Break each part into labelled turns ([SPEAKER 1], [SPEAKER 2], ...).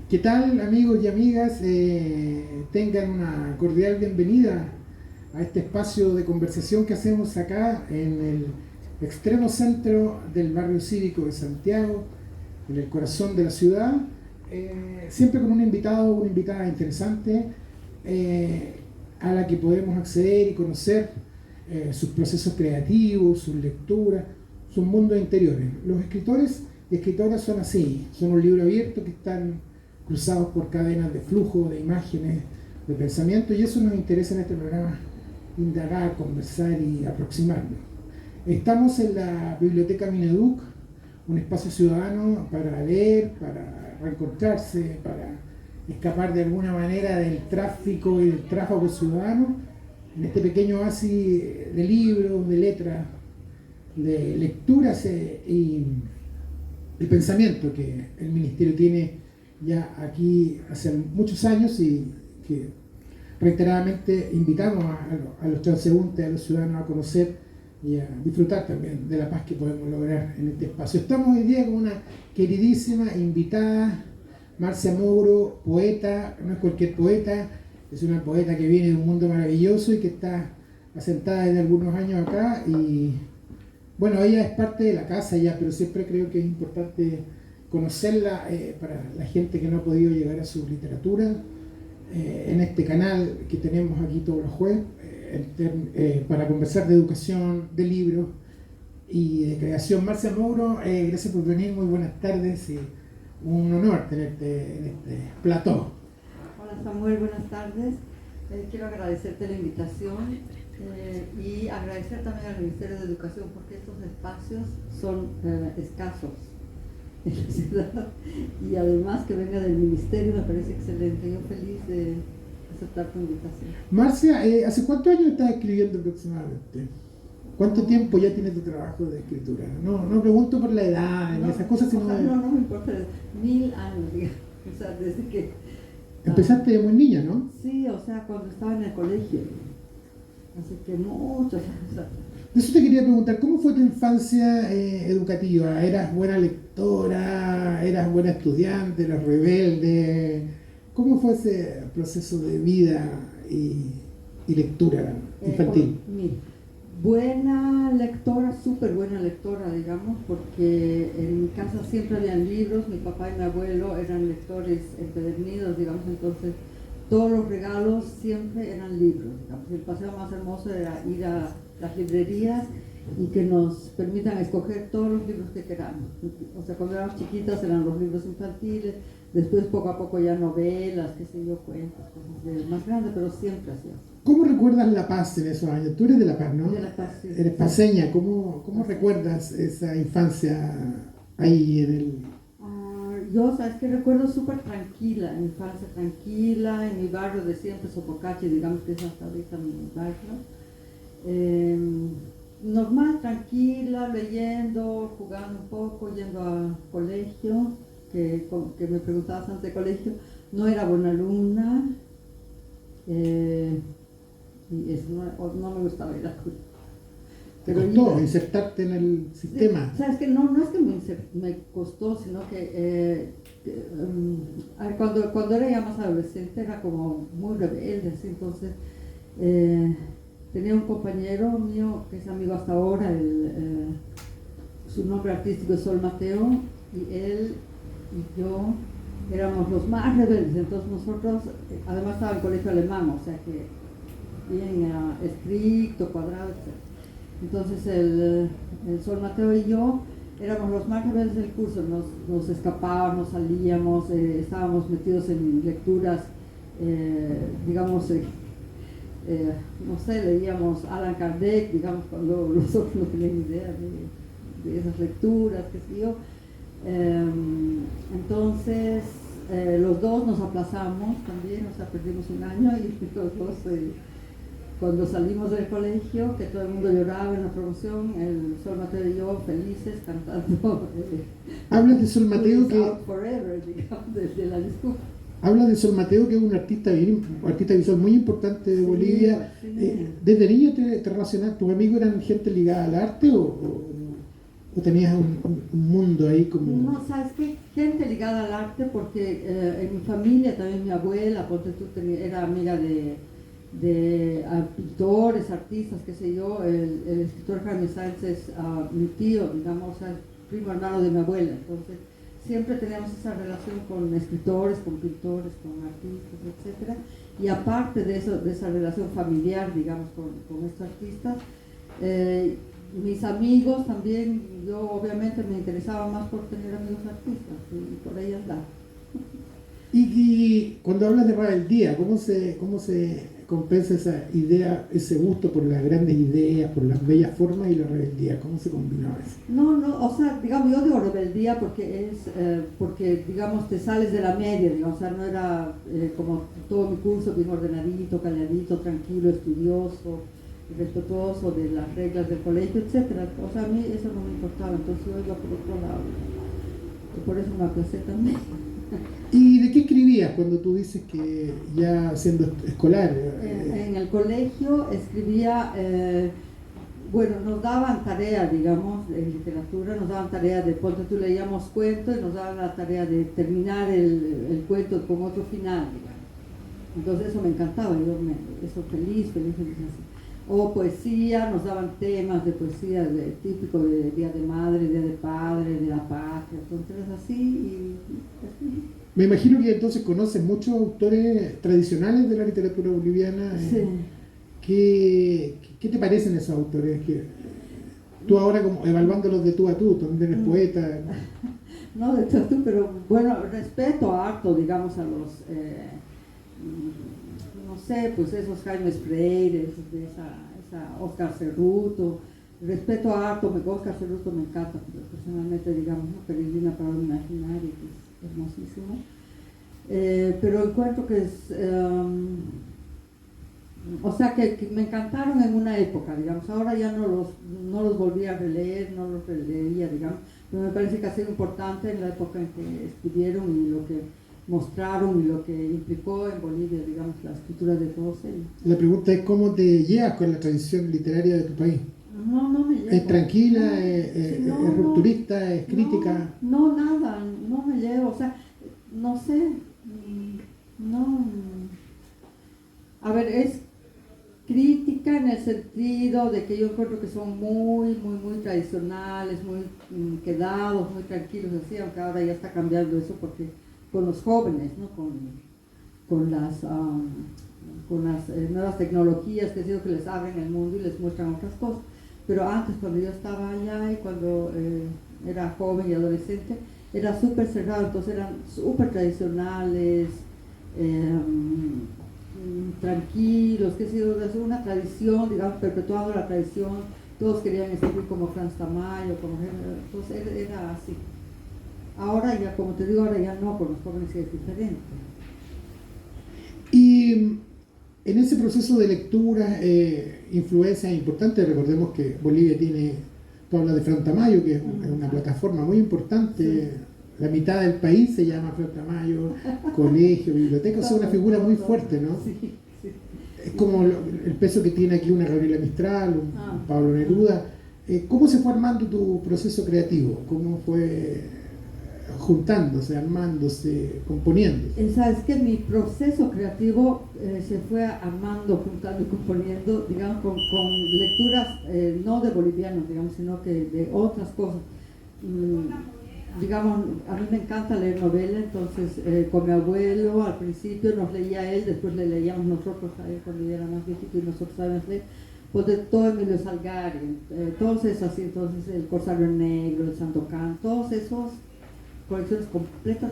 [SPEAKER 1] ¿Qué tal, amigos y amigas? Tengan una cordial bienvenida a este espacio de conversación que hacemos acá en el extremo centro del barrio cívico de Santiago, en el corazón de la ciudad, siempre con un invitado o una invitada interesante eh, a la que podemos acceder y conocer sus procesos creativos, sus lecturas, sus mundos interiores. Los escritores y escritoras son así, son un libro abierto que están cruzados por cadenas de flujo, de imágenes, de pensamiento, y eso nos interesa en este programa, indagar, conversar y aproximarnos. Estamos en la Biblioteca Mineduc, un espacio ciudadano para leer, para reencontrarse, para escapar de alguna manera del tráfico y del tráfago ciudadano, en este pequeño oasis de libros, de letras, de lecturas y pensamiento que el Ministerio tiene ya aquí hace muchos años y que reiteradamente invitamos a los transeúntes, a los ciudadanos a conocer y a disfrutar también de la paz que podemos lograr en este espacio. Estamos hoy día con una queridísima invitada, Marcia Mouro, poeta, no es cualquier poeta, es una poeta que viene de un mundo maravilloso y que está asentada desde algunos años acá y bueno, ella es parte de la casa ya, pero siempre creo que es importante conocerla para la gente que no ha podido llegar a su literatura en este canal que tenemos aquí todos los jueves para conversar de educación, de libros y de creación. Marcia Mouro, gracias por venir, muy buenas tardes y un honor tenerte en este plató.
[SPEAKER 2] Hola Samuel, buenas tardes. Quiero agradecerte la invitación y agradecer también al Ministerio de Educación porque estos espacios son escasos en la ciudad y además que venga del Ministerio me parece excelente. Yo feliz de aceptar tu invitación.
[SPEAKER 1] Marcia, ¿hace cuántos años estás escribiendo aproximadamente? ¿Cuánto tiempo ya tienes tu trabajo de escritura? No pregunto por la edad, ni esas cosas, sino...
[SPEAKER 2] No me importa, 1000 años, digamos, o sea, desde que...
[SPEAKER 1] Empezaste de muy niña, ¿no?
[SPEAKER 2] Sí, o sea, cuando estaba en el colegio, así que muchos años.
[SPEAKER 1] De eso te quería preguntar, ¿cómo fue tu infancia educativa? ¿Eras buena lectora? ¿Eras buena estudiante? ¿Eras rebelde? ¿Cómo fue ese proceso de vida y lectura infantil?
[SPEAKER 2] Buena lectora, súper buena lectora, digamos, porque en mi casa siempre habían libros, mi papá y mi abuelo eran lectores empedernidos, digamos, entonces todos los regalos siempre eran libros, digamos. El paseo más hermoso era ir a las librerías y que nos permitan escoger todos los libros que queramos. O sea, cuando éramos chiquitas eran los libros infantiles, después poco a poco ya novelas, qué sé yo, cuentos, cosas de más grandes, pero siempre así.
[SPEAKER 1] ¿Cómo recuerdas La Paz en esos años? Tú eres de La Paz, ¿no?
[SPEAKER 2] De La Paz, sí.
[SPEAKER 1] Eres paseña. ¿Cómo recuerdas esa infancia ahí en el...?
[SPEAKER 2] Yo, sabes que recuerdo súper tranquila, mi infancia tranquila, en mi barrio de siempre, Sopocachi, digamos que es hasta ahorita mi barrio. Normal, tranquila, leyendo, jugando un poco, yendo a colegio, que me preguntabas antes de colegio, no era buena alumna, y eso no me gustaba ir a colegio.
[SPEAKER 1] ¿Te costó insertarte en el sistema?
[SPEAKER 2] Sí, sabes que no es que me costó, sino que cuando era ya más adolescente era como muy rebelde, así, entonces tenía un compañero mío que es amigo hasta ahora, su nombre artístico es Sol Mateo, y él y yo éramos los más rebeldes, entonces nosotros, además estaba en colegio alemán, o sea que bien estricto, cuadrado, etc. Entonces el Sol Mateo y yo éramos los más rebeldes del curso, nos escapábamos, salíamos, estábamos metidos en lecturas, digamos, no sé, leíamos Allan Kardec, digamos, cuando los otros no tenían idea de esas lecturas, qué sé yo. Entonces los dos nos aplazamos también, o sea, perdimos un año y los dos... Cuando salimos del colegio, que todo el mundo lloraba en la promoción, el Sol Mateo y yo felices cantando.
[SPEAKER 1] Hablas de Sol Mateo que...
[SPEAKER 2] Forever, digamos, desde la disculpa.
[SPEAKER 1] Hablas de Sol Mateo, que es un artista visual muy importante de Bolivia. Sí. ¿Desde niño te relacionaste? ¿Tus amigos eran gente ligada al arte o ¿O tenías un mundo ahí como...?
[SPEAKER 2] No, sabes qué, gente ligada al arte, porque en mi familia también mi abuela, ponte tú, era amiga de pintores, artistas, qué sé yo. El escritor Jaime Sáenz es mi tío, digamos, o sea, el primo hermano de mi abuela. Entonces siempre teníamos esa relación con escritores, con pintores, con artistas, etcétera. Y aparte de eso, de esa relación familiar, digamos, con estos artistas, mis amigos también, yo obviamente me interesaba más por tener amigos artistas y por ahí andaba.
[SPEAKER 1] Y cuando hablas de rebeldía, ¿cómo se compensa esa idea, ese gusto por las grandes ideas, por las bellas formas y la rebeldía? ¿Cómo se combina eso?
[SPEAKER 2] No, o sea, digamos, yo digo rebeldía porque porque, digamos, te sales de la media, digamos, o sea, no era como todo mi curso, bien ordenadito, calladito, tranquilo, estudioso, respetuoso de las reglas del colegio, etcétera. O sea, a mí eso no me importaba, entonces yo iba por otro lado. Y por eso me aplacé también.
[SPEAKER 1] ¿Y de qué escribías cuando tú dices que ya siendo escolar?
[SPEAKER 2] En el colegio escribía, bueno, nos daban tarea, digamos, en literatura, nos daban tarea de, ponte tú, leíamos cuentos y nos daban la tarea de terminar el cuento con otro final, digamos. Entonces eso me encantaba, eso feliz así. O poesía, nos daban temas de poesía típico de Día de Madre, Día de Padre, de la Patria, entonces así y así.
[SPEAKER 1] Me imagino que entonces conoces muchos autores tradicionales de la literatura boliviana.
[SPEAKER 2] Sí.
[SPEAKER 1] ¿Qué te parecen esos autores? Tú ahora como evaluándolos de tú a tú, también eres poeta.
[SPEAKER 2] No, de todo, pero bueno, respeto harto, digamos, a los, no sé, pues esos Jaime Freire, de esa Oscar Cerruto. Respeto harto, Oscar Cerruto me encanta, personalmente, digamos, ¿no? Peregrina para un imaginario, que es hermosísimo. Pero encuentro que es, o sea, que me encantaron en una época, digamos. Ahora ya no los volví a releer, no los releía, digamos. Pero me parece que ha sido importante en la época en que estuvieron y lo que mostraron y lo que implicó en Bolivia, digamos, la escritura de todos ellos.
[SPEAKER 1] La pregunta es cómo te llevas con la tradición literaria de tu país.
[SPEAKER 2] No me llevo.
[SPEAKER 1] ¿Es tranquila?
[SPEAKER 2] No,
[SPEAKER 1] ¿Es rupturista? ¿Es crítica?
[SPEAKER 2] No, nada, no me llevo, o sea, no sé, no. A ver, es crítica en el sentido de que yo encuentro que son muy tradicionales, muy quedados, muy tranquilos, así, aunque ahora ya está cambiando eso porque con los jóvenes, ¿no? Con las nuevas tecnologías que les abren el mundo y les muestran otras cosas. Pero antes, cuando yo estaba allá y cuando era joven y adolescente, era súper cerrado, entonces eran súper tradicionales, tranquilos, que sé yo, de una tradición, digamos, perpetuando la tradición. Todos querían escribir como Franz Tamayo, entonces era así. Ahora ya, como te digo, ahora ya no, con los jóvenes es diferente.
[SPEAKER 1] Y en ese proceso de lectura, influencias importantes, recordemos que Bolivia tiene, tú hablas de Fran Tamayo, que es una plataforma muy importante, sí. La mitad del país se llama Fran Tamayo, colegio, biblioteca, o sea, una figura muy fuerte, ¿no?
[SPEAKER 2] Sí, sí.
[SPEAKER 1] Es como el peso que tiene aquí una Gabriela Mistral, un Pablo Neruda. ¿Cómo se fue armando tu proceso creativo? ¿Cómo fue juntándose, armándose, componiéndose?
[SPEAKER 2] Sabes que mi proceso creativo se fue armando, juntando y componiendo, digamos, con lecturas no de bolivianos, digamos, sino que de otras cosas. Digamos, a mí me encanta leer novela, entonces con mi abuelo al principio nos leía él, después le leíamos nosotros a él cuando ya era más viejito y nosotros sabíamos leer, pues de todo Emilio Salgari, todos esos así, entonces el Corsario Negro, el Sandokan, todos esos colecciones completas,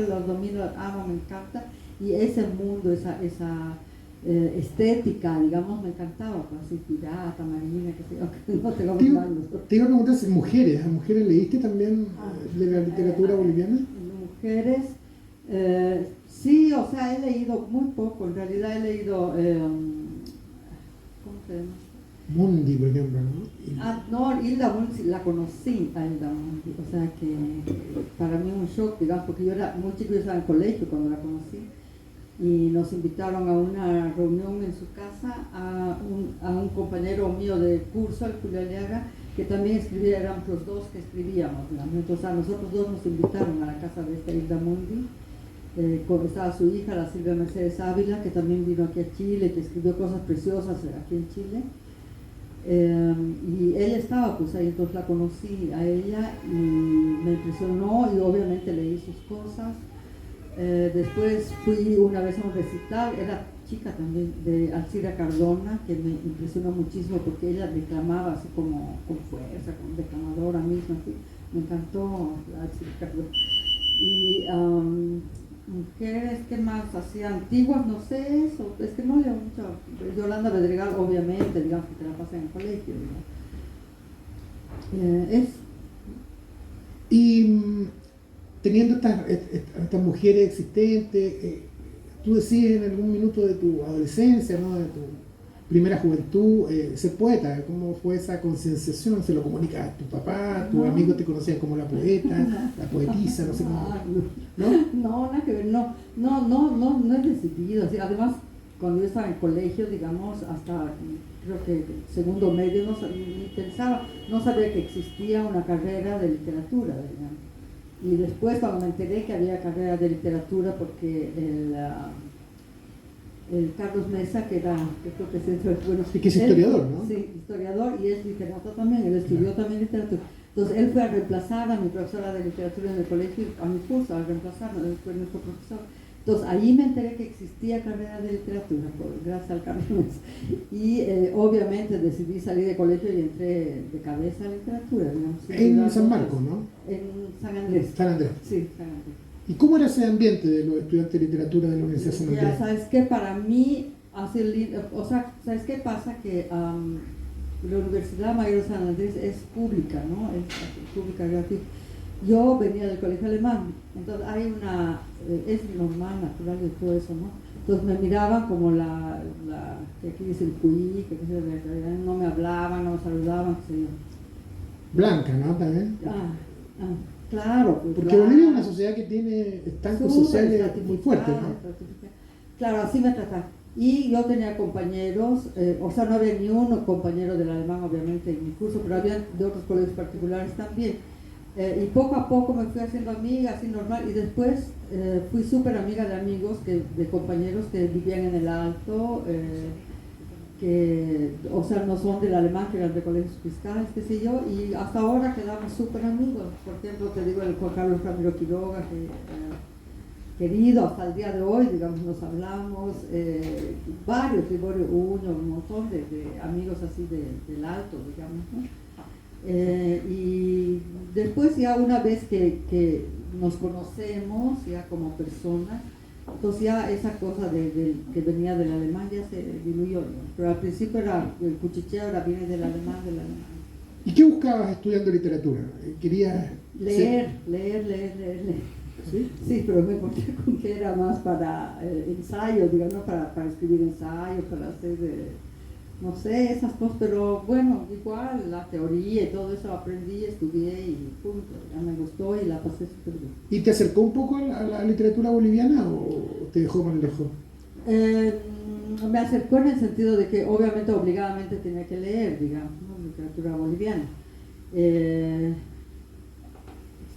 [SPEAKER 2] los domino, amo, me encanta, y ese mundo, esa estética, digamos, me encantaba, pues, así, pirata, marina, que sé yo, no tengo malos.
[SPEAKER 1] Te iba a preguntar si ¿a mujeres leíste también de la literatura boliviana?
[SPEAKER 2] Mujeres, sí, o sea, he leído muy poco, en realidad he leído, ¿cómo se llama?
[SPEAKER 1] Mundi, por ejemplo, ¿no?
[SPEAKER 2] No, Hilda Mundi, la conocí a Hilda Mundi, o sea que para mí un shock, digamos, porque yo era muy chico, yo estaba en colegio cuando la conocí, y nos invitaron a una reunión en su casa a un compañero mío de curso, el Julio Aliaga, que también escribía, éramos los dos que escribíamos, digamos. Entonces a nosotros dos nos invitaron a la casa de esta Hilda Mundi, estaba su hija, la Silvia Mercedes Ávila, que también vino aquí a Chile, que escribió cosas preciosas aquí en Chile. Y ella estaba pues ahí, entonces la conocí a ella y me impresionó y obviamente leí sus cosas. Después fui una vez a un recital, era chica también, de Alcira Cardona, que me impresionó muchísimo porque ella declamaba así como con fuerza, como declamadora misma, así. Me encantó Alcira Cardona. Y mujeres que más así antiguas, no sé eso, es que no leo mucho. Yolanda Bedregal, obviamente, digamos que te la pasé en el colegio, digamos.
[SPEAKER 1] Y teniendo estas mujeres existentes, tú decías en algún minuto de tu adolescencia, ¿no? De tu primera juventud, ser poeta. ¿Cómo fue esa concienciación? ¿Se lo comunicas a tu papá? ¿Tus amigos te conocían como la poeta, la poetisa? No sé cómo.
[SPEAKER 2] ¿No? No, nada que ver, no he decidido. Así, además, cuando yo estaba en el colegio, digamos, hasta creo que segundo medio, ni pensaba, no sabía que existía una carrera de literatura, digamos. Y después cuando me enteré que había carrera de literatura, porque el Carlos Mesa, que creo que es bueno,
[SPEAKER 1] y que es historiador, ¿no?
[SPEAKER 2] Sí, historiador y es literato también, él estudió también literatura. Entonces él fue a reemplazar a mi profesora de literatura en el colegio, a mi curso, a reemplazarme, él fue nuestro profesor. Entonces ahí me enteré que existía carrera de literatura, gracias al Carlos Mesa. Y obviamente decidí salir de colegio y entré de cabeza a literatura, digamos.
[SPEAKER 1] En San Marcos, ¿no?
[SPEAKER 2] En San Andrés.
[SPEAKER 1] San Andrés.
[SPEAKER 2] Sí, San Andrés.
[SPEAKER 1] ¿Y cómo era ese ambiente de los estudiantes de literatura de la Universidad de San Andrés?
[SPEAKER 2] Ya, ¿sabes qué? Para mí, o sea, ¿sabes qué pasa? Que la Universidad Mayor de San Andrés es pública, ¿no? Es pública, gratuita. Yo venía del colegio alemán, entonces hay es normal, natural y todo eso, ¿no? Entonces me miraban como que aquí dice el cuí, que no me hablaban, no me saludaban, qué sé yo.
[SPEAKER 1] Blanca, ¿no? También.
[SPEAKER 2] Claro. Pues,
[SPEAKER 1] porque Bolivia es una sociedad que tiene estancos sociales muy fuertes, ¿no?
[SPEAKER 2] Claro, así me trataban. Y yo tenía compañeros, o sea, no había ni uno compañero del alemán, obviamente, en mi curso, pero había de otros colegios particulares también. Y poco a poco me fui haciendo amiga, así normal, y después fui súper amiga de amigos, de compañeros que vivían en el Alto, que, o sea, no son del alemán, que eran de colegios fiscales, qué sé yo, y hasta ahora quedamos súper amigos. Por ejemplo, te digo el Juan Carlos Ramiro Quiroga, que querido hasta el día de hoy, digamos, nos hablamos, varios, Liborio Uño, un montón de amigos así del Alto, digamos, ¿no? Y después ya una vez que nos conocemos ya como personas, entonces ya esa cosa que venía del alemán ya se diluyó, ¿no? Pero al principio el cuchicheo viene del alemán.
[SPEAKER 1] ¿Y qué buscabas estudiando literatura? ¿Querías
[SPEAKER 2] leer? ¿Sí? Sí, pero me encontré con que era más para ensayo, digamos, para escribir ensayos, para hacer no sé, esas cosas, pero bueno, igual la teoría y todo eso aprendí, estudié y punto, ya me gustó y la pasé súper bien.
[SPEAKER 1] ¿Y te acercó un poco a la literatura boliviana o te dejó más lejos?
[SPEAKER 2] Me acercó en el sentido de que obviamente obligadamente tenía que leer, digamos, ¿no? Literatura boliviana.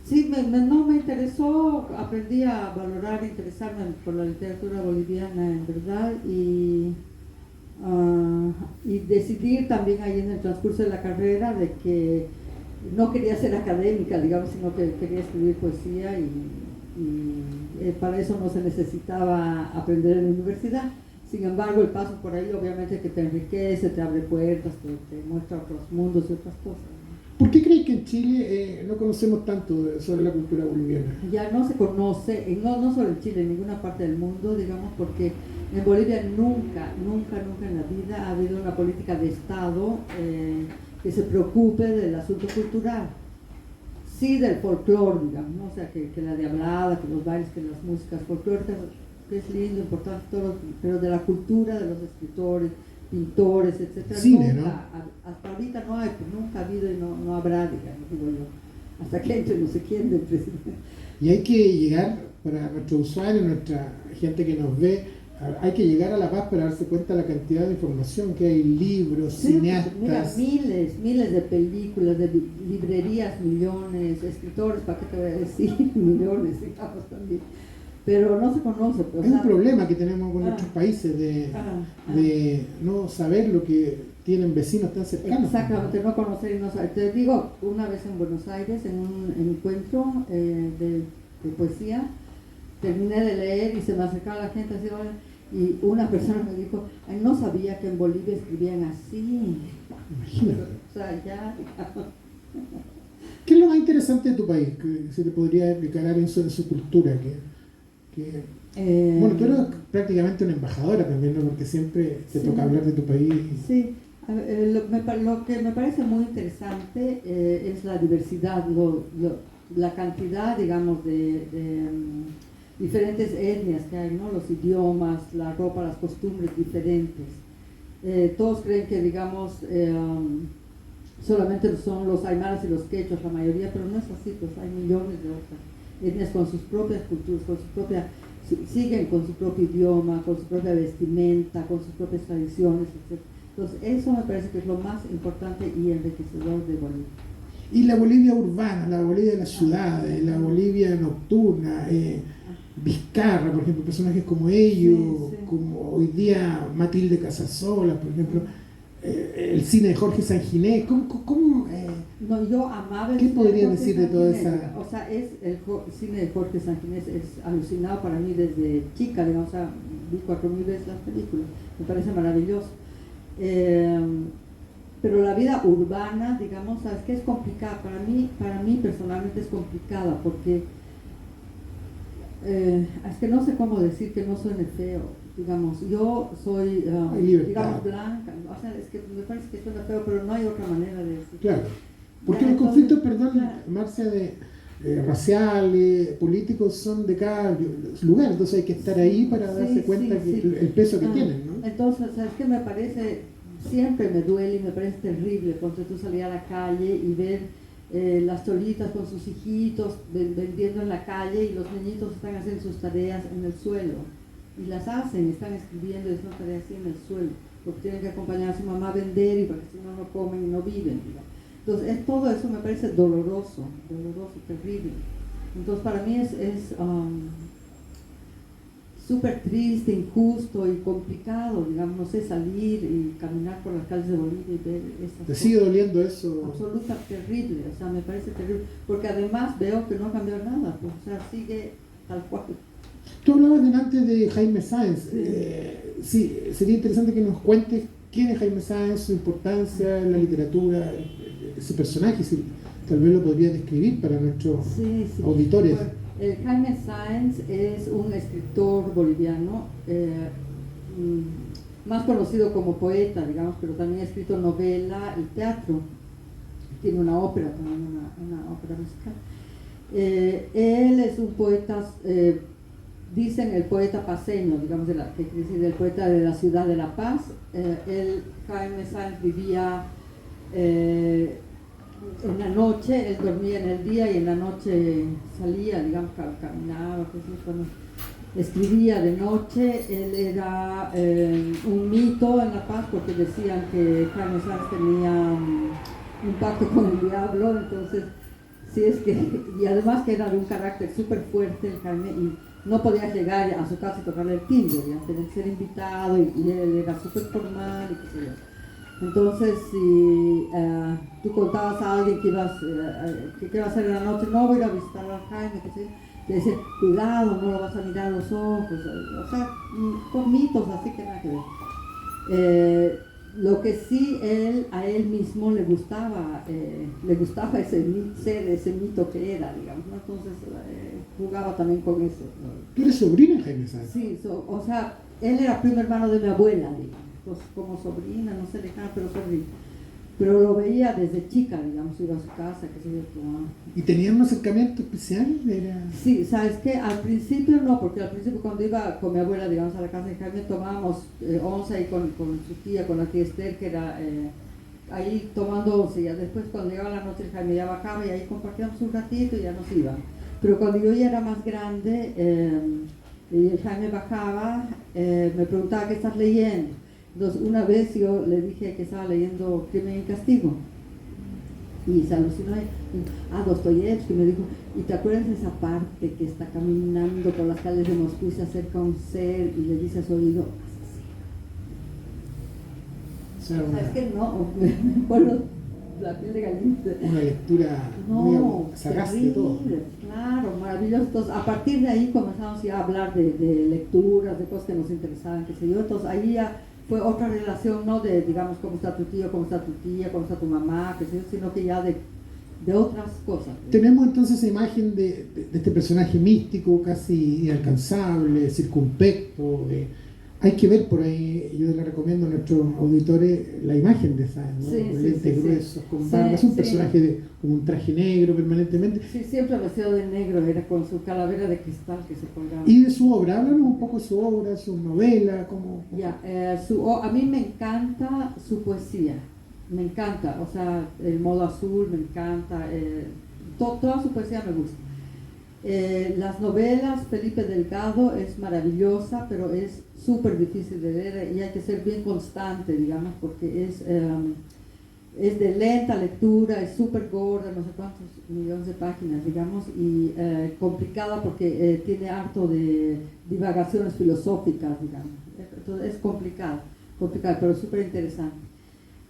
[SPEAKER 2] Sí, no me interesó, aprendí a valorar, interesarme por la literatura boliviana en verdad y decidir también ahí en el transcurso de la carrera de que no quería ser académica, digamos, sino que quería escribir poesía y para eso no se necesitaba aprender en la universidad. Sin embargo, el paso por ahí obviamente que te enriquece, te abre puertas, te muestra otros mundos y otras cosas.
[SPEAKER 1] ¿Por qué crees que en Chile no conocemos tanto sobre la cultura boliviana?
[SPEAKER 2] Ya no se conoce, no solo en Chile, en ninguna parte del mundo, digamos, porque en Bolivia nunca en la vida ha habido una política de Estado que se preocupe del asunto cultural. Sí del folclore, digamos, ¿no? O sea, que la diablada, que los bailes, que las músicas folclóricas, que es lindo, importante, todo, pero de la cultura, de los escritores, pintores, etcétera,
[SPEAKER 1] cine,
[SPEAKER 2] nunca,
[SPEAKER 1] ¿no?
[SPEAKER 2] hasta ahorita no hay, pues nunca ha habido y no habrá, digamos, digo yo, hasta que entre no sé quién del presidente.
[SPEAKER 1] Y hay que llegar para nuestros usuarios, nuestra gente que nos ve, hay que llegar a La Paz para darse cuenta de la cantidad de información que hay, libros,
[SPEAKER 2] Sí,
[SPEAKER 1] cineastas.
[SPEAKER 2] mira, miles de películas, de librerías, millones, escritores, ¿para qué te voy a decir? Millones, digamos, también. Pero no se conoce. Pues,
[SPEAKER 1] es un problema que tenemos con nuestros países de no saber lo que tienen vecinos tan cercanos.
[SPEAKER 2] Exactamente, no conocer y no saber. Te digo, una vez en Buenos Aires, en un encuentro de poesía, terminé de leer y se me acercaba la gente así, y una persona me dijo, "Ay, no sabía que en Bolivia escribían así".
[SPEAKER 1] Imagínate.
[SPEAKER 2] O sea, ya...
[SPEAKER 1] ¿Qué es lo más interesante de tu país? Que se te podría declarar eso de su cultura. Bueno, tú eres prácticamente una embajadora también, ¿no? Porque siempre te toca hablar de tu país.
[SPEAKER 2] Sí, lo que me parece muy interesante es la diversidad, la cantidad, digamos, de diferentes etnias que hay, ¿no? Los idiomas, la ropa, las costumbres diferentes. Todos creen que, digamos, solamente son los aymaras y los quechos la mayoría, pero no es así, pues hay millones de otras etnias con sus propias culturas, siguen con su propio idioma, con su propia vestimenta, con sus propias tradiciones, etc. Entonces eso me parece que es lo más importante y enriquecedor de Bolivia.
[SPEAKER 1] Y la Bolivia urbana, la Bolivia de las ciudades, la Bolivia nocturna, Vizcarra, por ejemplo, personajes como ellos, como hoy día Matilde Casasola, por ejemplo, el cine de Jorge Sanginés,
[SPEAKER 2] No, yo amaba el
[SPEAKER 1] ¿qué
[SPEAKER 2] cine
[SPEAKER 1] podrías
[SPEAKER 2] de Jorge
[SPEAKER 1] decir de toda
[SPEAKER 2] Sanginés?
[SPEAKER 1] esa...?
[SPEAKER 2] O sea, el cine de Jorge Sanginés es alucinado para mí desde chica, digamos, o sea, vi 4000 veces las películas, me parece maravilloso. Pero la vida urbana, digamos, sabes que es complicada, para mí personalmente es complicada, porque es que no sé cómo decir que no suene feo, digamos, yo soy, digamos, blanca, o sea, es que me parece que suena feo, pero no hay otra manera de decir.
[SPEAKER 1] Claro, porque los conflictos, Marcia, raciales, políticos son de cada lugar, entonces hay que estar ahí para darse cuenta el peso que tienen, ¿no?
[SPEAKER 2] Entonces, ¿sabes qué? Me parece, siempre me duele y me parece terrible cuando tú salías a la calle y ver las cholitas con sus hijitos vendiendo en la calle y los niñitos están haciendo sus tareas en el suelo y las hacen, están escribiendo esas tareas así en el suelo porque tienen que acompañar a su mamá a vender y porque si no, no comen y no viven, digamos. Entonces, todo eso me parece doloroso, terrible. Entonces, para mí es súper triste, injusto y complicado, digamos, no sé, salir y caminar por las calles de Bolivia y ver esas
[SPEAKER 1] ¿Te sigue doliendo eso?
[SPEAKER 2] Absoluta, terrible, o sea, me parece terrible, porque además veo que no ha cambiado nada, pues, o sea, sigue tal cual.
[SPEAKER 1] Tú hablabas delante de Jaime Sáenz, sí, sería interesante que nos cuentes quién es Jaime Sáenz, su importancia en la literatura, ese personaje, si tal vez lo podría describir para nuestros auditores.
[SPEAKER 2] Bueno, Jaime Sáenz es un escritor boliviano, más conocido como poeta, digamos, pero también ha escrito novela y teatro. Tiene una ópera también, una ópera musical. Él es un poeta, dicen el poeta paceño, digamos, que quiere decir el poeta de la ciudad de La Paz. Jaime Sáenz vivía en la noche, él dormía en el día y en la noche salía, digamos, caminaba, escribía de noche. Él era un mito en La Paz porque decían que Jaime Sáenz tenía un pacto con el diablo, entonces, sí es que, y además que era de un carácter súper fuerte el Jaime, y no podías llegar a su casa y tocarle el timbre, tenía que ser invitado, y él era súper formal y qué sé yo. Entonces, si tú contabas a alguien que qué va a hacer en la noche, no voy a ir a visitar a Jaime, qué sé yo, te decía, cuidado, no lo vas a mirar a los ojos, o sea, con mitos así que nada que ver. Lo que sí a él mismo le gustaba ser ese mito que era, digamos, ¿no? Entonces jugaba también con eso, ¿no?
[SPEAKER 1] ¿Tú eres sobrina de Jaime Sáenz?
[SPEAKER 2] Sí, o sea, él era primo hermano de mi abuela, digamos, pues, como sobrina, no sé lejana, pero sobrina. Pero lo veía desde chica, digamos, iba a su casa, qué sé yo.
[SPEAKER 1] ¿Y tenían un acercamiento especial?
[SPEAKER 2] Sí, ¿sabes qué? Al principio no, porque al principio cuando iba con mi abuela, digamos, a la casa de Jaime, tomábamos once ahí con su tía, con la tía Esther, que era ahí tomando once. Ya después, cuando llegaba la noche, el Jaime ya bajaba y ahí compartíamos un ratito y ya nos iban. Pero cuando yo ya era más grande, y el Jaime bajaba, me preguntaba qué estás leyendo. Entonces una vez yo le dije que estaba leyendo Crimen y Castigo y se alucinó y Dostoyevsky me dijo, ¿y te acuerdas de esa parte que está caminando por las calles de Moscú y se acerca a un ser y le dice a su oído, asesino? O sea, es que no, me acuerdo la piel de gallina.
[SPEAKER 1] Una lectura muy sagaz de todo.
[SPEAKER 2] Claro, maravilloso. Entonces, a partir de ahí comenzamos ya a hablar de lecturas, de cosas que nos interesaban, qué sé yo. Entonces, ahí ya fue otra relación, no de, digamos, cómo está tu tío, cómo está tu tía, cómo está tu mamá, qué sé yo, sino que ya de otras cosas.
[SPEAKER 1] Tenemos entonces esa imagen de este personaje místico, casi inalcanzable, circunspecto. Hay que ver por ahí, yo le recomiendo a nuestros auditores la imagen de esa, ¿no?
[SPEAKER 2] Sí,
[SPEAKER 1] con
[SPEAKER 2] sí,
[SPEAKER 1] lentes gruesos, con barba. Es un personaje con un traje negro permanentemente.
[SPEAKER 2] Sí, siempre vestido de negro, era con su calavera de cristal que se colgaba.
[SPEAKER 1] Y de su obra, háblanos un poco de su obra, su novela, como...
[SPEAKER 2] Ya, a mí me encanta su poesía, me encanta, o sea, El modo azul me encanta, toda su poesía me gusta. Las novelas, Felipe Delgado es maravillosa, pero es súper difícil de leer y hay que ser bien constante, digamos, porque es de lenta lectura, es súper gorda, no sé cuántos millones de páginas, digamos, y complicada porque tiene harto de divagaciones filosóficas, digamos. Entonces es complicado, pero súper interesante.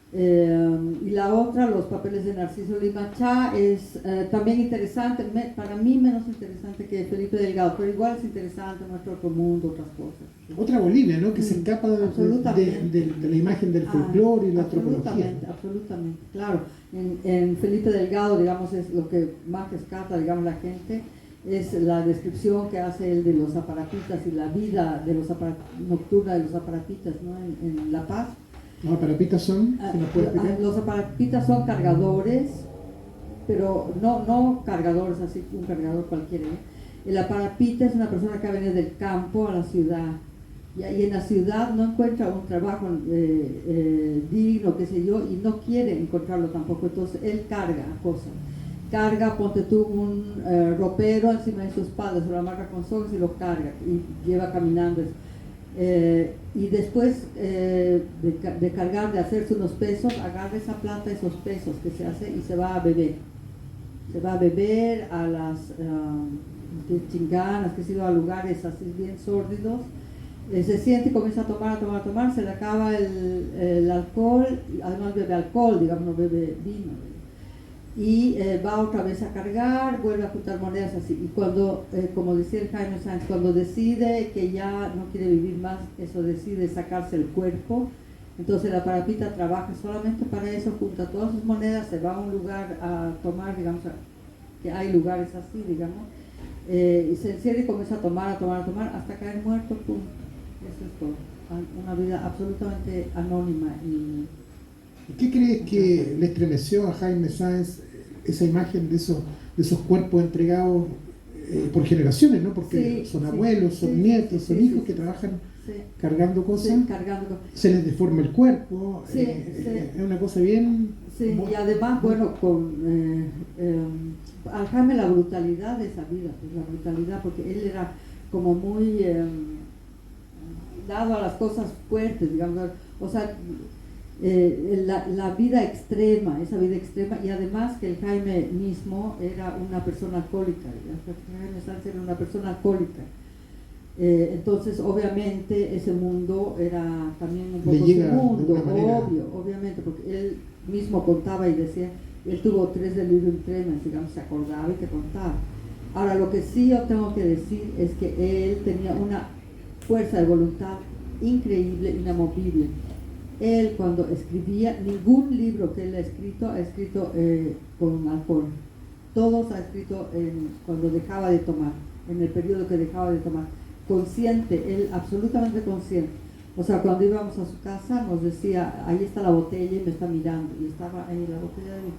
[SPEAKER 2] Y la otra, Los papeles de Narciso Limacha, es también interesante, para mí menos interesante que Felipe Delgado, pero igual es interesante, Nuestro Otro Mundo, otras cosas. ¿Sí?
[SPEAKER 1] Otra Bolivia, ¿no? Que se escapa de la imagen del folclore y la antropología.
[SPEAKER 2] Absolutamente, claro. En Felipe Delgado, digamos, es lo que más rescata, digamos, la gente, es la descripción que hace él de los aparatistas y la vida de los nocturna de los aparatistas, ¿no? en La Paz.
[SPEAKER 1] ¿Los aparatistas son? ¿Se nos puede explicar?
[SPEAKER 2] Los aparatistas son cargadores, pero no cargadores así, un cargador cualquiera. El aparapita es una persona que ha venido del campo a la ciudad y en la ciudad no encuentra un trabajo digno, qué sé yo, y no quiere encontrarlo tampoco. Entonces él carga cosas. Ponte tú un ropero encima de su espalda, se lo amarra con sogas y lo carga y lleva caminando. Y después de cargar, de hacerse unos pesos, agarra esa plata, esos pesos que se hace y se va a beber. Se va a beber a las chinganas, que se iba a lugares así bien sórdidos. Se siente y comienza a tomar, se le acaba el alcohol, y además bebe alcohol, digamos, no bebe vino. Y va otra vez a cargar, vuelve a juntar monedas así. Y cuando, como decía el Jaime Sáenz, cuando decide que ya no quiere vivir más, eso decide sacarse el cuerpo, entonces la parapita trabaja solamente para eso, junta todas sus monedas, se va a un lugar a tomar, digamos, que hay lugares así, digamos, y se encierra y comienza a tomar, hasta caer muerto, pum. Eso es todo. Una vida absolutamente anónima.
[SPEAKER 1] ¿Y qué crees que le estremeció a Jaime Sáenz esa imagen de esos cuerpos entregados por generaciones, ¿no? Porque son abuelos, son nietos, son hijos que trabajan cargando cosas, se les deforma el cuerpo, es una cosa bien...
[SPEAKER 2] Sí, y además, bueno, al Jaime la brutalidad de esa vida, pues la brutalidad, porque él era como muy dado a las cosas fuertes, digamos, o sea... la vida extrema, esa vida extrema, y además que el Jaime mismo era una persona alcohólica, Jaime Sáenz era una persona alcohólica, entonces obviamente ese mundo era también un poco su mundo, obviamente, porque él mismo contaba y decía, él tuvo 3 delirium tremens, digamos, se acordaba y te contaba. Ahora lo que sí yo tengo que decir es que él tenía una fuerza de voluntad increíble, inamovible. Él cuando escribía, ningún libro que él ha escrito con alcohol. Todos ha escrito cuando dejaba de tomar, en el periodo que dejaba de tomar. Consciente, él absolutamente consciente. O sea, cuando íbamos a su casa nos decía, ahí está la botella y me está mirando. Y estaba ahí la botella de vino.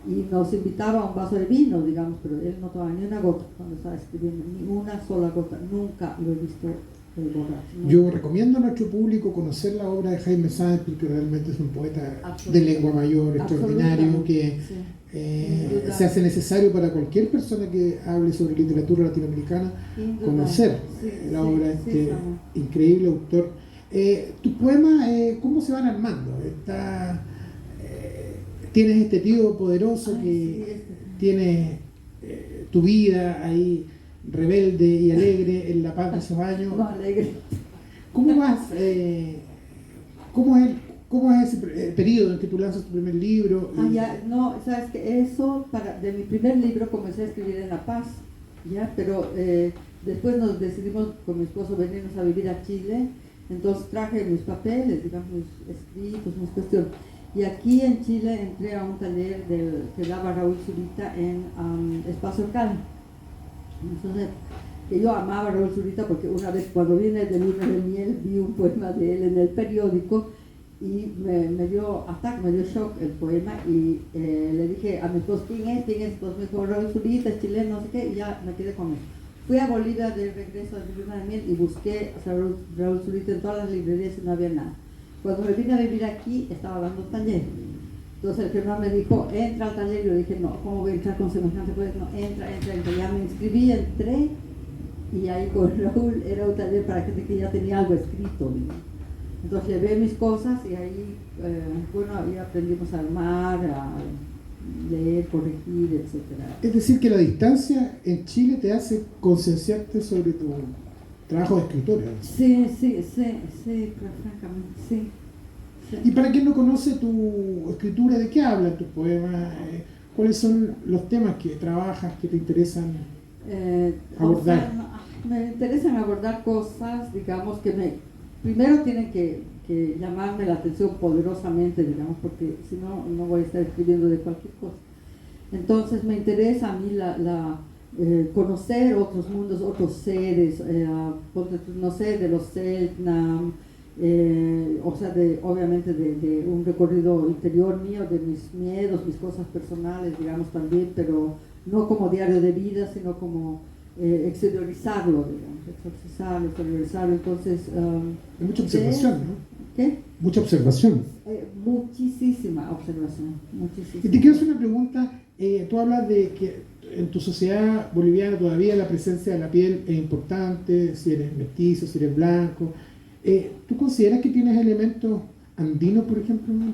[SPEAKER 2] Y nos invitaba a un vaso de vino, digamos, pero él no tomaba ni una gota cuando estaba escribiendo, ni una sola gota. Nunca lo he visto borracho.
[SPEAKER 1] Yo recomiendo a nuestro público conocer la obra de Jaime Sáenz, porque realmente es un poeta de lengua mayor extraordinario que
[SPEAKER 2] sí.
[SPEAKER 1] se hace necesario para cualquier persona que hable sobre literatura latinoamericana conocer la obra de este increíble autor. ¿Tus poemas cómo se van armando? Tienes este tío poderoso que tiene tu vida ahí rebelde y alegre en la paz de esos años.
[SPEAKER 2] No, alegre.
[SPEAKER 1] ¿Cómo vas? ¿Cómo es ese periodo en que tú lanzas tu primer libro?
[SPEAKER 2] No, sabes que eso, de mi primer libro comencé a escribir en La Paz, ya, pero después nos decidimos con mi esposo venirnos a vivir a Chile, entonces traje mis papeles, digamos, mis escritos, mis cuestiones. Y aquí en Chile entré a un taller que daba Raúl Zurita en Espacio Cal. Entonces, que yo amaba a Raúl Zurita porque una vez cuando vine de luna de miel vi un poema de él en el periódico y me dio ataque, me dio shock el poema y le dije a mi esposo, ¿quién es? Entonces me dijo Raúl Zurita, es chileno, no sé qué, y ya me quedé con él. Fui a Bolivia de regreso de luna de miel y busqué a Raúl Zurita en todas las librerías y no había nada. Cuando me vine a vivir aquí, estaba dando un taller. Entonces el Germán me dijo, entra al taller. Y yo dije, no, ¿cómo voy a entrar con semejante poeta? No, entra. Ya me inscribí, entré. Y ahí con Raúl era un taller para gente que ya tenía algo escrito. ¿No? Entonces llevé mis cosas y ahí, ahí aprendimos a armar, a leer, corregir, etc.
[SPEAKER 1] Es decir, que la distancia en Chile te hace concienciarte sobre tu trabajo de escritora.
[SPEAKER 2] Sí, francamente, sí.
[SPEAKER 1] Y para quien no conoce tu escritura, ¿de qué hablan tus poemas? ¿Cuáles son los temas que trabajas, que te interesan abordar?
[SPEAKER 2] O sea, me interesan abordar cosas, digamos, primero tienen que llamarme la atención poderosamente, digamos, porque si no, no voy a estar escribiendo de cualquier cosa. Entonces me interesa a mí conocer otros mundos, otros seres, no sé, de los Selknam, o sea, obviamente de un recorrido interior mío, de mis miedos, mis cosas personales, digamos también, pero no como diario de vida, sino como exteriorizarlo, digamos, exteriorizarlo, entonces...
[SPEAKER 1] mucha observación, ¿no?
[SPEAKER 2] ¿Qué?
[SPEAKER 1] Mucha observación.
[SPEAKER 2] Muchísima observación, muchísima.
[SPEAKER 1] Y te quiero hacer una pregunta, tú hablas de que en tu sociedad boliviana todavía la presencia de la piel es importante, si eres mestizo, si eres blanco. ¿Tú consideras que tienes elementos andinos, por ejemplo, en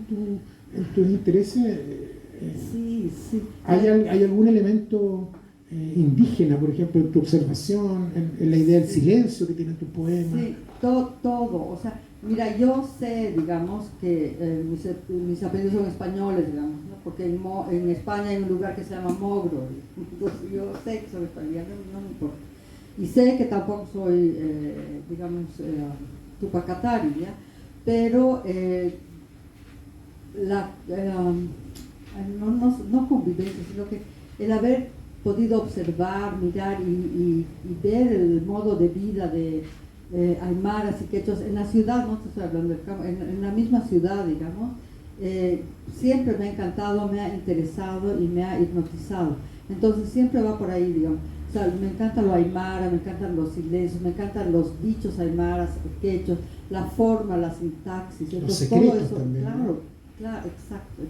[SPEAKER 1] tus intereses?
[SPEAKER 2] Sí.
[SPEAKER 1] ¿Hay algún elemento indígena, por ejemplo, en tu observación, en la idea del silencio que tiene tu poema?
[SPEAKER 2] Sí, todo. O sea, mira, yo sé, digamos, que mis apellidos son españoles, digamos, ¿no? Porque en España hay un lugar que se llama Mogro. Entonces, yo sé que soy española, no me importa. Y sé que tampoco soy, digamos, tupacatari, ¿ya? Pero no convivencia, sino que el haber podido observar, mirar y ver el modo de vida de aymaras y quechos en la ciudad, no te estoy hablando del campo, en la misma ciudad, digamos, siempre me ha encantado, me ha interesado y me ha hipnotizado. Entonces siempre va por ahí, digamos. O sea, me encanta lo aymara, me encantan los silencios, me encantan los dichos aymaras, quechos, la forma, la sintaxis, entonces todo eso,
[SPEAKER 1] también,
[SPEAKER 2] claro, exacto.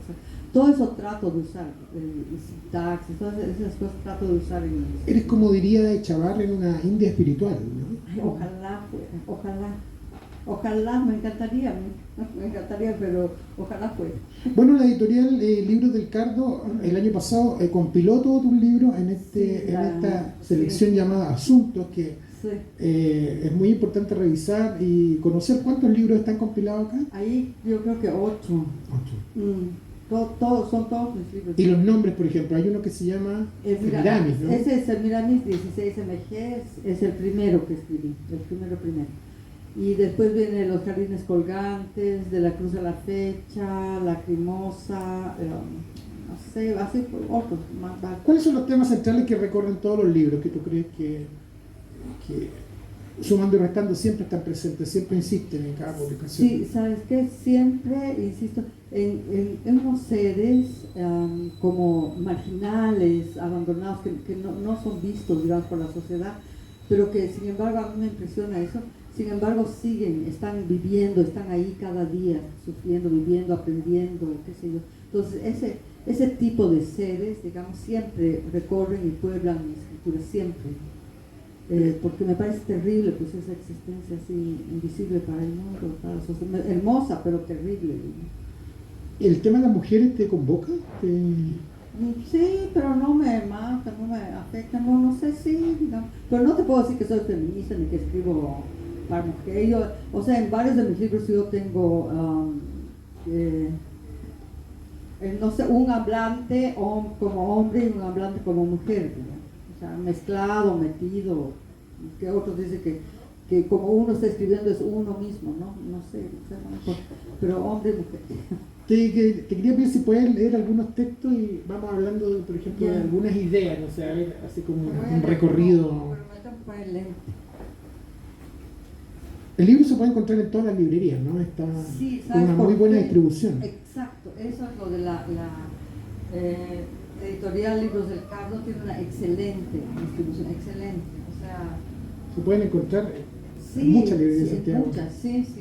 [SPEAKER 2] Todo eso trato de usar, sintaxis, todas esas cosas trato de usar en...
[SPEAKER 1] Eres, como diría Echavarri, en una India espiritual, ¿no?
[SPEAKER 2] Ay, ojalá, me encantaría, pero ojalá fuera.
[SPEAKER 1] Bueno, la editorial Libros del Cardo el año pasado compiló todos tus libros en esta selección llamada Asuntos, que es muy importante revisar y conocer cuántos libros están compilados acá.
[SPEAKER 2] Ahí yo creo que 8. Son todos mis libros.
[SPEAKER 1] Y los nombres, por ejemplo, hay uno que se llama Semiramis, ¿no?
[SPEAKER 2] Ese es Semiramis 16 MG, es el primero que escribí, el primero. Y después viene Los Jardines Colgantes, De la Cruz a la Fecha, Lacrimosa, no sé, así otros más.
[SPEAKER 1] ¿Cuáles son los temas centrales que recorren todos los libros que tú crees que sumando y restando siempre están presentes, siempre insisten en cada publicación?
[SPEAKER 2] Sí, ¿sabes qué? Siempre insisto en unos seres como marginales, abandonados, que no son vistos, digamos, por la sociedad, pero que sin embargo a mí me impresiona eso, sin embargo están viviendo, están ahí cada día, sufriendo, viviendo, aprendiendo, qué sé yo. Entonces ese tipo de seres, digamos, siempre recorren y pueblan mi escritura, siempre. Porque me parece terrible pues esa existencia así invisible para el mundo, para la sociedad, hermosa pero terrible.
[SPEAKER 1] ¿El tema de las mujeres te convoca?
[SPEAKER 2] Sí, pero no me mata, no me afecta, no sé si, digamos, pero no te puedo decir que soy feminista ni que escribo para mujeres. O sea, en varios de mis libros yo tengo, no sé, un hablante como hombre y un hablante como mujer, digamos. O sea, mezclado, metido, que otros dicen que como uno está escribiendo es uno mismo, no sé, pero hombre y mujer.
[SPEAKER 1] Te quería pedir si puedes leer algunos textos y vamos hablando, por ejemplo, de algunas ideas, no sé, a ver, así como un recorrido.
[SPEAKER 2] Pero me tengo que poner lente.
[SPEAKER 1] El libro se puede encontrar en todas las librerías, ¿no? Está con una muy buena distribución.
[SPEAKER 2] Exacto, eso es lo de la editorial Libros del Cardo, tiene una excelente distribución, excelente, o sea...
[SPEAKER 1] Se pueden encontrar en muchas librerías de Santiago.
[SPEAKER 2] Muchas, sí, en muchas.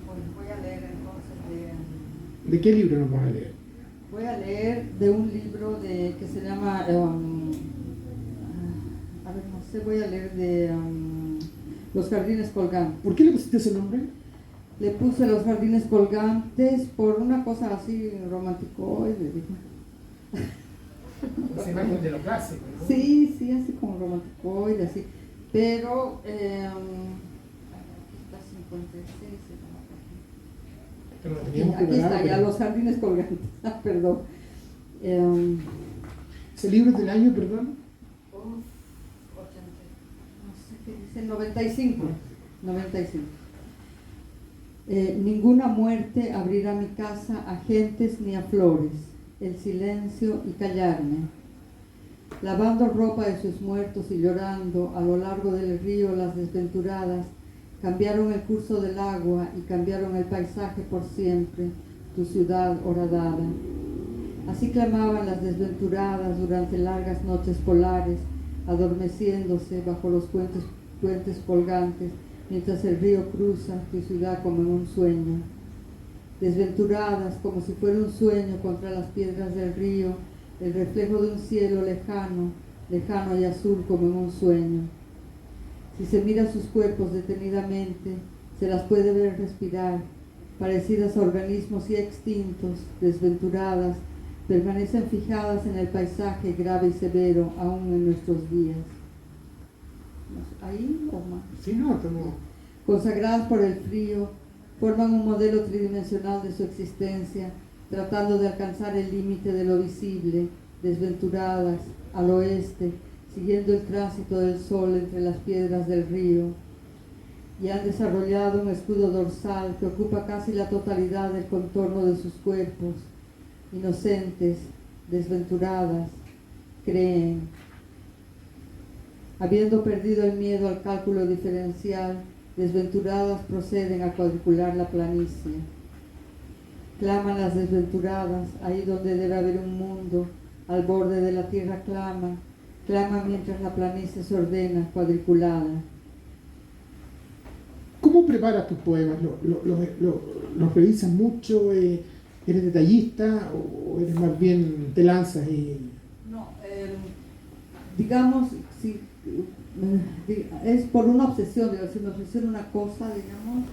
[SPEAKER 2] Pues voy a leer entonces
[SPEAKER 1] ¿De qué libro nos vamos a leer?
[SPEAKER 2] Voy a leer de un libro que se llama... a ver, no sé, voy a leer de Los Jardines Colgantes.
[SPEAKER 1] ¿Por qué le pusiste ese nombre?
[SPEAKER 2] Le puse Los Jardines Colgantes por una cosa así romántico-oide,
[SPEAKER 1] Esa imagen de lo clásico, ¿no?
[SPEAKER 2] Sí, así como romántico-oide, así. Pero, aquí está 56, aquí está, ya Los Jardines Colgantes, perdón.
[SPEAKER 1] ¿Ese libro es del año, perdón?
[SPEAKER 2] 80, no sé qué dice, 95. Ninguna muerte abrirá mi casa a gentes ni a flores, el silencio y callarme. Lavando ropa de sus muertos y llorando a lo largo del río las desventuradas, cambiaron el curso del agua y cambiaron el paisaje por siempre, tu ciudad horadada. Así clamaban las desventuradas durante largas noches polares, adormeciéndose bajo los puentes colgantes, mientras el río cruza tu ciudad como en un sueño. Desventuradas como si fuera un sueño contra las piedras del río, el reflejo de un cielo lejano y azul como en un sueño. Si se mira sus cuerpos detenidamente, se las puede ver respirar, parecidas a organismos ya extintos, desventuradas, permanecen fijadas en el paisaje grave y severo aún en nuestros días. ¿Ahí o más?
[SPEAKER 1] Sí, no, estamos...
[SPEAKER 2] Consagradas por el frío, forman un modelo tridimensional de su existencia, tratando de alcanzar el límite de lo visible, desventuradas, al oeste, siguiendo el tránsito del sol entre las piedras del río, y han desarrollado un escudo dorsal que ocupa casi la totalidad del contorno de sus cuerpos. Inocentes, desventuradas, creen. Habiendo perdido el miedo al cálculo diferencial, desventuradas proceden a cuadricular la planicie. Claman las desventuradas, ahí donde debe haber un mundo, al borde de la tierra claman mientras la planicie se ordena, cuadriculada.
[SPEAKER 1] ¿Cómo preparas tus poemas? ¿Los revisas mucho? ¿Eres detallista o eres más bien te lanzas y...?
[SPEAKER 2] No, digamos, si es por una obsesión, digamos, si me obsesiona una cosa, digamos,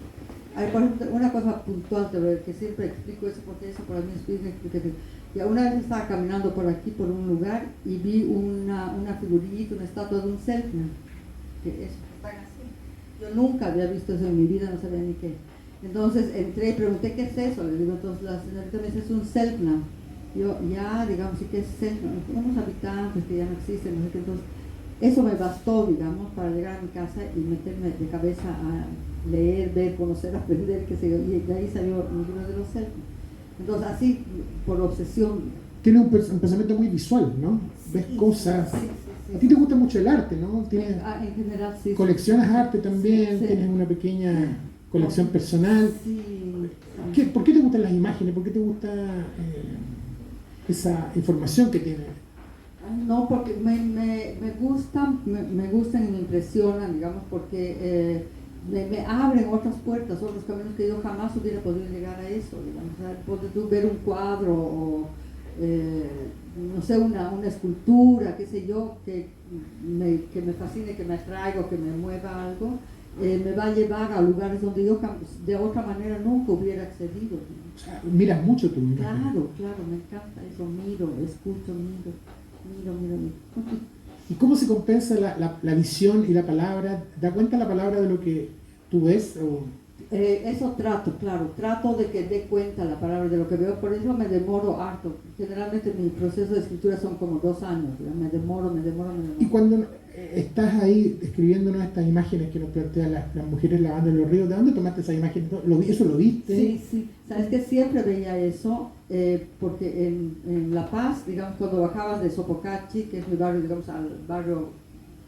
[SPEAKER 2] hay por ejemplo una cosa puntual que siempre explico eso porque eso para mí es bien explicativo. Ya una vez estaba caminando por aquí, por un lugar, y vi una figurita, una estatua de un Selknam, que están así. Yo nunca había visto eso en mi vida, no sabía ni qué. Entonces entré y pregunté qué es eso, le digo, entonces la señorita me dice, es un Selknam. Yo, ya, digamos, sí que es Selknam, unos habitantes que ya no existen, no sé qué, entonces eso me bastó, digamos, para llegar a mi casa y meterme de cabeza a leer, ver, conocer, aprender, qué sé yo, y de ahí salió el libro de los Selknam. Entonces, así, por obsesión.
[SPEAKER 1] Tienes un pensamiento muy visual, ¿no? Ves cosas.
[SPEAKER 2] Sí.
[SPEAKER 1] A ti te gusta mucho el arte, ¿no?
[SPEAKER 2] En general, sí.
[SPEAKER 1] Coleccionas arte también,
[SPEAKER 2] Sí.
[SPEAKER 1] tienes una pequeña colección personal.
[SPEAKER 2] Sí.
[SPEAKER 1] ¿Por qué te gustan las imágenes? ¿Por qué te gusta esa información que tiene?
[SPEAKER 2] No, porque me gustan y me impresionan, digamos, porque me abren otras puertas, otros caminos que yo jamás hubiera podido llegar a eso, digamos. O sea, puedes tú ver un cuadro o, no sé, una escultura, qué sé yo, que me fascine, que me atraiga, que me mueva algo, me va a llevar a lugares donde yo de otra manera nunca hubiera accedido, ¿no?
[SPEAKER 1] O sea, miras mucho tú.
[SPEAKER 2] Claro, claro, me encanta eso, miro, escucho, miro.
[SPEAKER 1] ¿Y cómo se compensa la visión y la palabra? ¿Da cuenta la palabra de lo que tú ves?
[SPEAKER 2] Eso trato de que dé cuenta la palabra de lo que veo, por eso me demoro harto. Generalmente mi proceso de escritura son como 2 años, ¿verdad? Me demoro.
[SPEAKER 1] Y cuando estás ahí escribiéndonos estas imágenes que nos plantean las mujeres lavando en los ríos, ¿de dónde tomaste esa imagen? ¿Eso lo viste?
[SPEAKER 2] Sí, sabes que siempre veía eso, porque en La Paz, digamos, cuando bajabas de Sopocachi, que es mi barrio, digamos, al barrio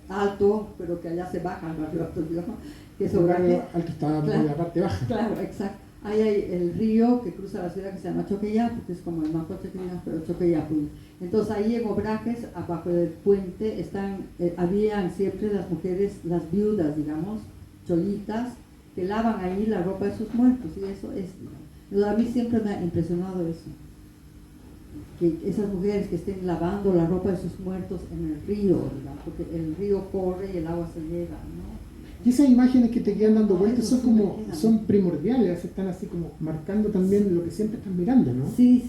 [SPEAKER 2] alto, pero que allá se baja al barrio alto, digamos, que es
[SPEAKER 1] el barrio
[SPEAKER 2] Obraje.
[SPEAKER 1] alto estaba
[SPEAKER 2] Claro,
[SPEAKER 1] en la parte baja.
[SPEAKER 2] Claro, exacto. Ahí hay el río que cruza la ciudad que se llama Choqueyapu, que es como el Mapocho, pero Choqueyapu. Entonces ahí en Obrajes, abajo del puente, habían siempre las mujeres, las viudas, digamos, cholitas, que lavan ahí la ropa de sus muertos, y eso es, digamos. A mí siempre me ha impresionado eso, que esas mujeres que estén lavando la ropa de sus muertos en el río, digamos, porque el río corre y el agua se lleva, ¿no?
[SPEAKER 1] Y esas imágenes que te quedan dando vueltas
[SPEAKER 2] eso
[SPEAKER 1] son primordiales, están así como marcando también lo que siempre están mirando, ¿no?
[SPEAKER 2] Sí,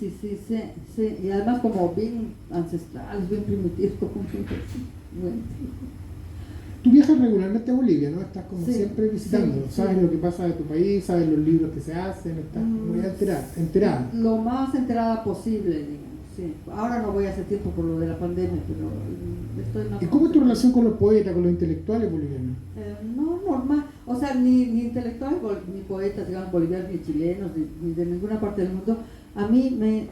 [SPEAKER 2] y además como bien ancestrales, bien primitivos, bueno.
[SPEAKER 1] Tú viajas regularmente a Bolivia, ¿no? Estás como siempre visitando,
[SPEAKER 2] sí,
[SPEAKER 1] sabes lo que pasa de tu país, sabes los libros que se hacen, estás muy enterada.
[SPEAKER 2] Lo más enterada posible, digamos, sí. Ahora no voy a hacer tiempo por lo de la pandemia, pero estoy más...
[SPEAKER 1] ¿Y cómo es tu relación con los poetas, con los intelectuales bolivianos?
[SPEAKER 2] No, normal. O sea, ni intelectuales, ni poetas, digamos, bolivianos, ni chilenos, ni de ninguna parte del mundo. A mí me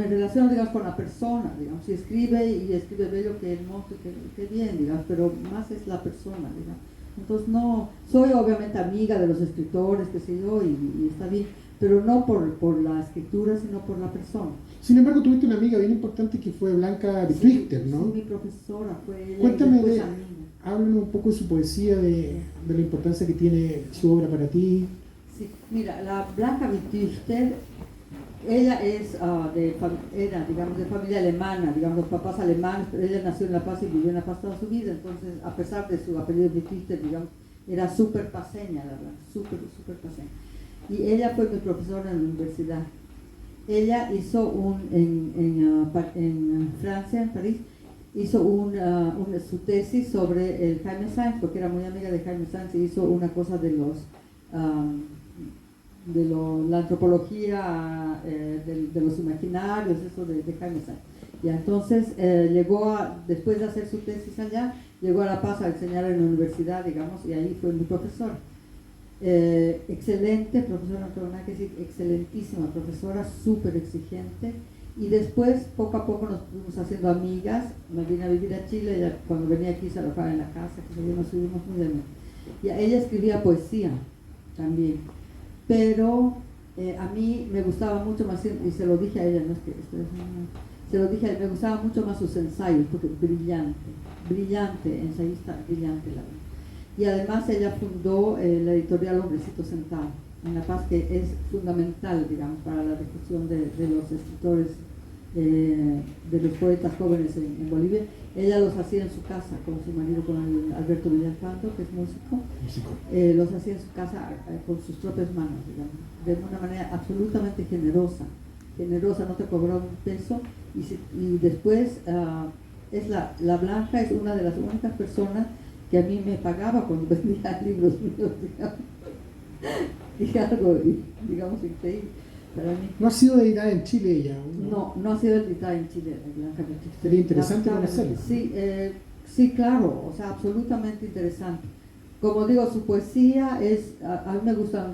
[SPEAKER 2] relaciono, digamos, con la persona, digamos. Si escribe y escribe bello, que hermoso, que bien, digamos, pero más es la persona, digamos. Entonces, no, soy obviamente amiga de los escritores, qué sé yo, y está bien, pero no por la escritura, sino por la persona.
[SPEAKER 1] Sin embargo, tuviste una amiga bien importante que fue Blanca Twister, ¿no?
[SPEAKER 2] Sí, mi profesora fue ella.
[SPEAKER 1] Cuéntame, háblanos un poco de su poesía, de la importancia que tiene su obra para ti.
[SPEAKER 2] Sí, mira, la Blanca Twister, ella era, digamos, de familia alemana, digamos, los papás alemanes, pero ella nació en La Paz y vivió en La Paz toda su vida, entonces, a pesar de su apellido Twister, digamos, era súper paseña, la verdad, súper paseña. Y ella fue mi profesora en la universidad. Ella hizo en Francia, en París, hizo su tesis sobre el Jaime Sáenz, porque era muy amiga de Jaime Sáenz, y hizo una cosa de la antropología de los imaginarios, eso de Jaime Sáenz. Y entonces después de hacer su tesis allá, llegó a La Paz a enseñar en la universidad, digamos, y ahí fue mi profesor. Excelente profesora, excelentísima profesora, súper exigente, y después poco a poco nos fuimos haciendo amigas. Me vine a vivir a Chile, ella, cuando venía aquí se alojaba en la casa, que nos subimos muy de bien. Y ella escribía poesía también, pero a mí me gustaba mucho más, y se lo dije a ella, no es que se lo dije a ella, me gustaban mucho más sus ensayos, porque brillante, ensayista, brillante la verdad. Y además ella fundó la editorial Hombrecito Sentado en La Paz, que es fundamental, digamos, para la difusión de los escritores, de los poetas jóvenes en Bolivia. Ella los hacía en su casa con su marido, con Alberto Villalpando, que es músico. Los hacía en su casa con sus propias manos, digamos, de una manera absolutamente generosa, no te cobró un peso. Y después la Blanca es una de las únicas personas que a mí me pagaba cuando vendía libros míos, digamos. Y algo, digamos, increíble para mí.
[SPEAKER 1] ¿No ha sido editada en Chile ella?
[SPEAKER 2] No ha sido editada en Chile, Blanca.
[SPEAKER 1] Sería interesante conocerla.
[SPEAKER 2] Sí, claro, o sea, absolutamente interesante. Como digo, su poesía a mí me gustan,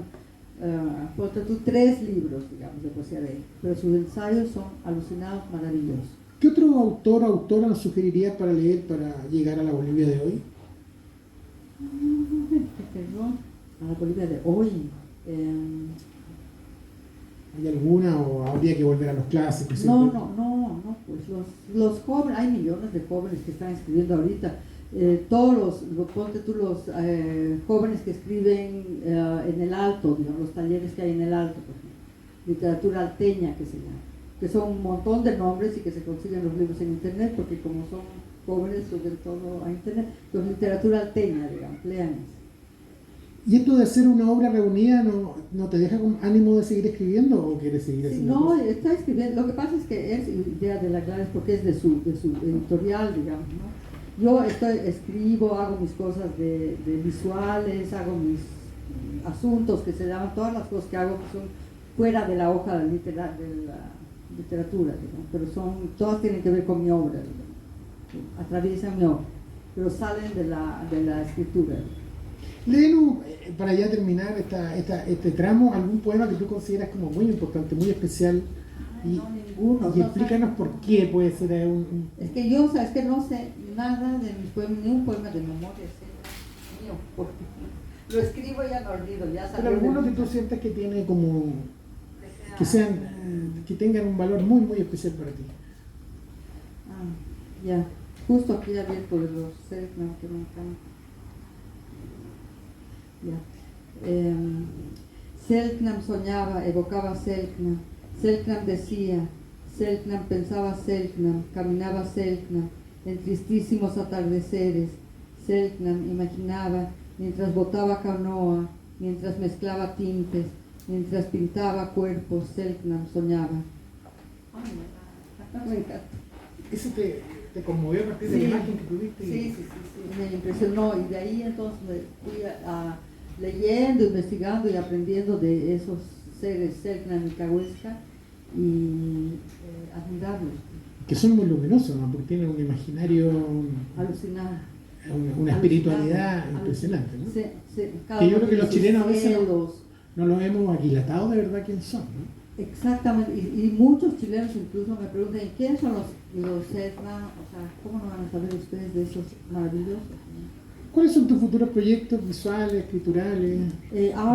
[SPEAKER 2] ponte tú, 3 libros, digamos, de poesía de él, pero sus ensayos son alucinados, maravillosos.
[SPEAKER 1] ¿Qué otro autor o autora nos sugeriría para leer para llegar a la Bolivia de hoy?
[SPEAKER 2] A la Bolivia de hoy.
[SPEAKER 1] ¿Hay alguna o habría que volver a los clásicos?
[SPEAKER 2] No, pues los jóvenes, hay millones de jóvenes que están escribiendo ahorita. Todos ponte tú los jóvenes que escriben en el Alto, digamos, los talleres que hay en el Alto, por ejemplo, literatura alteña que se llama, que son un montón de nombres y que se consiguen los libros en internet, porque como son jóvenes suben todo a internet. Entonces, literatura alteña, digamos, lean eso.
[SPEAKER 1] ¿Y esto de hacer una obra reunida no te deja con ánimo de seguir escribiendo o quieres seguir haciendo
[SPEAKER 2] No,
[SPEAKER 1] cosas?
[SPEAKER 2] está escribiendo. Lo que pasa es que es idea de la Gladys porque es de su editorial, digamos, ¿no? Yo escribo, hago mis cosas de visuales, hago mis asuntos que se llaman, todas las cosas que hago que son fuera de la hoja de la literatura, digamos, pero todas tienen que ver con mi obra, digamos, atraviesan mi obra, pero salen de la escritura.
[SPEAKER 1] Léenos, para ya terminar este tramo, algún poema que tú consideras como muy importante, muy especial.
[SPEAKER 2] Ninguno.
[SPEAKER 1] Y explícanos por qué puede ser
[SPEAKER 2] Es que yo, sabes que no sé nada de mis poemas, ni un poema de memoria, es mío, porque lo escribo y ya lo olvido, ya salió.
[SPEAKER 1] Pero algunos que tú sientas que tiene como que tengan un valor muy muy especial para ti.
[SPEAKER 2] Ya, justo aquí abierto de los Selknam que me encanta. Ya. Selknam soñaba, evocaba Selknam. Selknam decía, Selknam pensaba Selknam, caminaba Selknam en tristísimos atardeceres. Selknam imaginaba mientras botaba canoa, mientras mezclaba tintes, mientras pintaba cuerpos. Selknam soñaba. Me encanta.
[SPEAKER 1] ¿Eso te conmovió a partir de la imagen que tuviste?
[SPEAKER 2] Sí, me impresionó y de ahí entonces me fui leyendo, investigando y aprendiendo de esos seres Selknam y Cahuéscar y admirables.
[SPEAKER 1] Que son muy luminosos, ¿no? Porque tienen un imaginario
[SPEAKER 2] Alucinante.
[SPEAKER 1] Una espiritualidad impresionante, ¿no?
[SPEAKER 2] Sí,
[SPEAKER 1] que yo creo que los chilenos a veces no los hemos aquilatado de verdad quiénes son, ¿no?
[SPEAKER 2] Exactamente, y muchos chilenos incluso me preguntan ¿quiénes son los Selknam? O sea, ¿cómo no van a saber ustedes de esos maravillosos?
[SPEAKER 1] ¿Cuáles son tus futuros proyectos visuales, escriturales,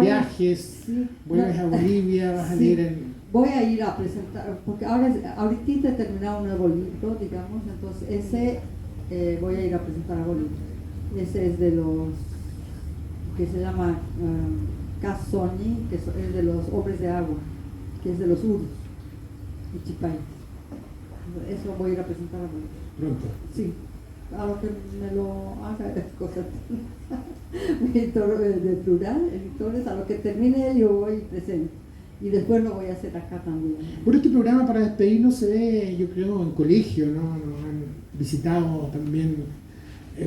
[SPEAKER 1] viajes?
[SPEAKER 2] Sí,
[SPEAKER 1] ¿Vuelves a Bolivia? ¿Vas a leer en...?
[SPEAKER 2] Voy a ir a presentar, porque ahorita he terminado un nuevo libro, digamos, entonces ese voy a ir a presentar a Bolivia. Ese es de los que se llama Casoni, que es de los hombres de agua, que es de los Urus y Chipay. Eso voy a ir a presentar a Bolivia.
[SPEAKER 1] Pronto.
[SPEAKER 2] Sí, a lo que me lo haga cosas de plural, editores, a lo que termine yo voy presente. Y después lo voy a hacer acá también.
[SPEAKER 1] Bueno, este programa para despedirnos se ve, yo creo, en colegio, ¿no? Nos han visitado también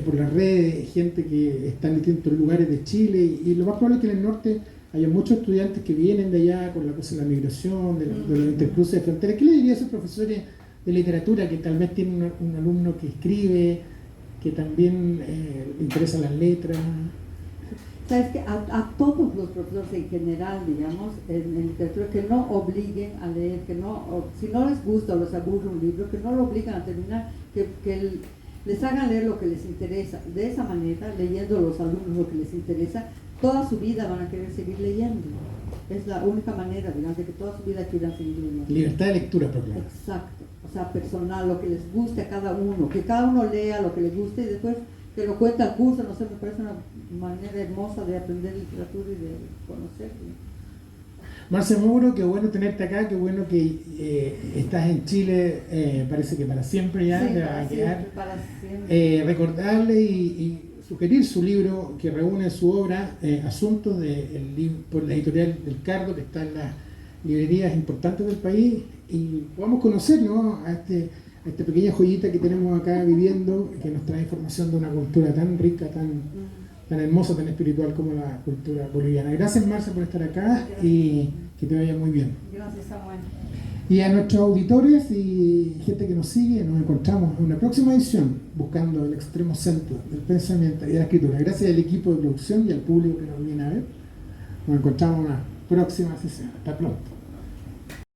[SPEAKER 1] por las redes, gente que está en distintos lugares de Chile, y lo más probable es que en el norte haya muchos estudiantes que vienen de allá con la cosa de la migración, de los intercruces de fronteras. ¿Qué le diría a esos profesores de literatura que tal vez tienen un alumno que escribe, que también le interesan las letras?
[SPEAKER 2] Sabes que a todos los profesores en general, digamos, en literatura, que no obliguen a leer, que no, si no les gusta o les aburre un libro, que no lo obliguen a terminar, que les hagan leer lo que les interesa. De esa manera, leyendo los alumnos lo que les interesa, toda su vida van a querer seguir leyendo. Es la única manera, digamos, de que toda su vida quieran seguir leyendo.
[SPEAKER 1] Libertad de lectura, por ejemplo.
[SPEAKER 2] Exacto. O sea, personal, lo que les guste a cada uno, que cada uno lea lo que les guste y después que lo cuenta al curso, no sé, me parece una manera hermosa de aprender literatura y de conocer.
[SPEAKER 1] Marce Mouro, qué bueno tenerte acá, qué bueno que estás en Chile, parece que para siempre ya,
[SPEAKER 2] sí,
[SPEAKER 1] te va a quedar.
[SPEAKER 2] Para siempre.
[SPEAKER 1] Recordarle y sugerir su libro que reúne su obra, Asuntos, por la editorial del Cardo, que está en las librerías importantes del país, y podamos conocer, ¿no?, a esta pequeña joyita que tenemos acá viviendo, que nos trae información de una cultura tan rica, tan hermosa, tan espiritual como la cultura boliviana. Gracias, Marcia, por estar acá. Gracias. Y que te vaya muy bien.
[SPEAKER 2] Gracias, Samuel.
[SPEAKER 1] Y a nuestros auditores y gente que nos sigue, nos encontramos en una próxima edición buscando el extremo centro del pensamiento y de la escritura. Gracias al equipo de producción y al público que nos viene a ver. Nos encontramos en una próxima sesión. Hasta pronto.